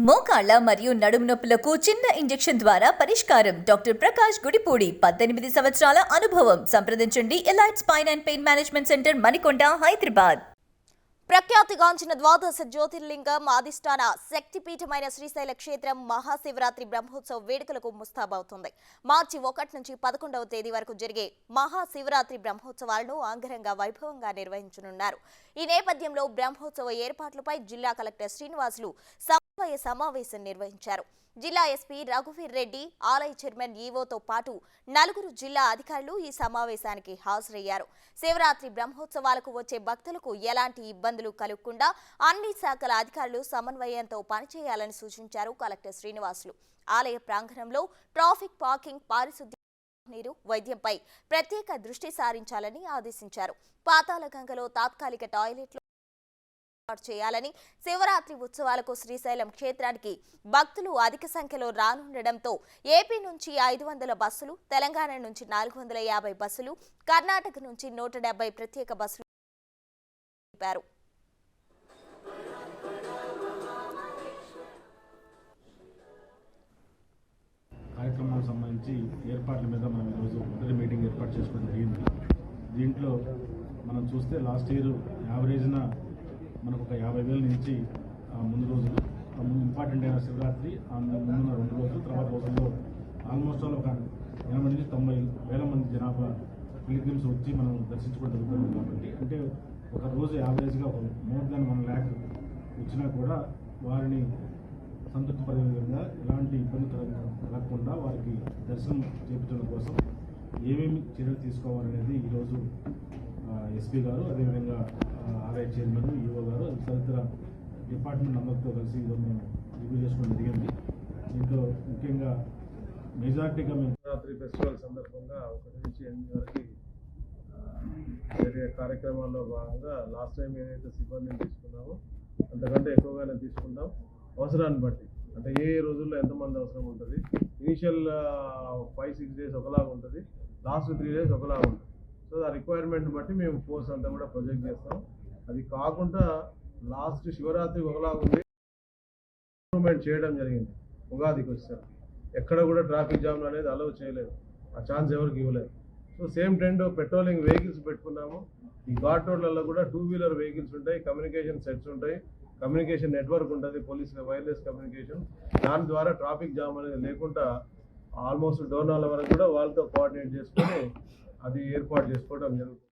మోకాళ్ళ మరియు నడుము నొప్పులకు చిన్న ఇంజెక్షన్ ద్వారా పరిష్కారం. డాక్టర్ ప్రకాష్ గుడిపూడి 18 సంవత్సరాల అనుభవం. సంప్రదించండి Elite Spine and Pain Management Centre, Manikonda, Hyderabad. ప్రఖ్యాతిగాంచిన ద్వాదశ జ్యోతిర్లింగం అధిష్టాన శక్తిపీఠమైన శ్రీశైల క్షేత్రం మహాశివరాత్రి బ్రహ్మోత్సవ వేడుకలకు ముస్తాబవుతుంది. మార్చి 1 నుంచి 11వ తేదీ వరకు జరిగే మహాశివరాత్రి బ్రహ్మోత్సవాలను అంగరంగ వైభవంగా నిర్వహించనున్నారు. ఈ నేపథ్యంలో బ్రహ్మోత్సవ ఏర్పాట్లపై జిల్లా కలెక్టర్ శ్రీనివాసులు సమన్వయ సమావేశం నిర్వహించారు. జిల్లా ఎస్పీ రఘువీర్ రెడ్డి, ఆలయ చైర్మన్ ఈవోతో పాటు 4 జిల్లా అధికారులు ఈ సమావేశానికి హాజరయ్యారు. శివరాత్రి బ్రహ్మోత్సవాలకు వచ్చే భక్తులకు ఎలాంటి ఇబ్బందులు కలగకుండా అన్ని శాఖల అధికారులు సమన్వయంతో పనిచేయాలని సూచించారు కలెక్టర్ శ్రీనివాసులు. ఆలయ ప్రాంగణంలో ట్రాఫిక్, పార్కింగ్, పారిశుద్ధ్య, నీరు, వైద్యంపై ప్రత్యేక దృష్టి సారించాలని ఆదేశించారు. పాతాళగంగలో తాత్కాలిక టాయిలెట్లు చేయాలని, శివరాత్రి ఉత్సవాలకు శ్రీశైలం క్షేత్రానికి భక్తులు అధిక సంఖ్యలో రానుండడంతో ఏపీ నుంచి 500 బస్సులు, తెలంగాణ నుంచి 450 బస్సులు, కర్ణాటక నుంచి 170 ప్రత్యేక బస్సులు తెలిపారు. కార్యక్రమాలకు సంబంధించి ఏర్పాట్ల మీద మనం ఈరోజు మొదటి మీటింగ్ ఏర్పాటు చేసుకోవడం జరిగింది. దీంట్లో మనం చూస్తే లాస్ట్ ఇయర్ యావరేజ్న మనకు ఒక 50,000 నుంచి ముందు రోజులు ఇంపార్టెంట్ అయిన శివరాత్రి ముందున్న 2 రోజులు, తర్వాత రోజుల్లో ఆల్మోస్ట్ ఆల్ ఒక 80 నుంచి 90,000 మంది జనాభా పిలిగ్రిమ్స్ వచ్చి మనం దర్శించుకోవడం జరుగుతుంది. కాబట్టి అంటే ఒక రోజు యావరేజ్గా ఒక మోర్ దాన్ 1 lakh వచ్చినా కూడా వారిని సంతృప్తిపడే విధంగా ఎలాంటి ఇబ్బంది కలగకుండా వారికి దర్శనం చేయించడం కోసం ఏమేమి చర్యలు తీసుకోవాలనేది ఈరోజు ఎస్పీ గారు, అదేవిధంగా ఆలయ చైర్మన్, ఈవో గారు, తదితర డిపార్ట్మెంట్ అందరితో కలిసి ఈరోజు మేము రివ్యూ చేసుకోవడం జరిగింది. దీంట్లో ముఖ్యంగా మెజార్టీగా మేము శివరాత్రి ఫెస్టివల్ సందర్భంగా 1 నుంచి 8 వరకు జరిగే కార్యక్రమాల్లో భాగంగా లాస్ట్ టైం ఏదైతే సిబ్బందిని తీసుకున్నామో అంతకంటే ఎక్కువగానే తీసుకుంటాం. అవసరాన్ని బట్టి, అంటే ఏ రోజుల్లో ఎంతమంది అవసరం ఉంటుంది. ఇనీషియల్ 5-6 days ఒకలాగా ఉంటుంది, లాస్ట్ 3 days ఒకలాగా ఉంటుంది. సో ఆ రిక్వైర్మెంట్ని బట్టి మేము ఫోర్స్ అంతా కూడా ప్రొజెక్ట్ చేస్తాం. అది కాకుండా లాస్ట్ శివరాత్రి ఒకలాగా ఉంది, ఇంప్రూవ్మెంట్ చేయడం జరిగింది. ఉగాదికి వచ్చారు ఎక్కడ కూడా ట్రాఫిక్ జామ్ అనేది అలౌ చేయలేదు, ఆ ఛాన్స్ ఎవరికి ఇవ్వలేదు. So same trend patrolling vehicles పెట్టుకున్నాము. ఈ ఘాట్ రోడ్లలో కూడా 2-wheeler వెహికల్స్ ఉంటాయి, కమ్యూనికేషన్ సెట్స్ ఉంటాయి, కమ్యూనికేషన్ నెట్వర్క్ ఉంటుంది, పోలీస్ వైర్లెస్ కమ్యూనికేషన్. దాని ద్వారా ట్రాఫిక్ జామ్ అనేది లేకుండా ఆల్మోస్ట్ డోర్నాల వరకు కూడా వాళ్ళతో కోఆర్డినేట్ చేసుకొని అది ఏర్పాటు చేసుకోవడం జరుగుతుంది.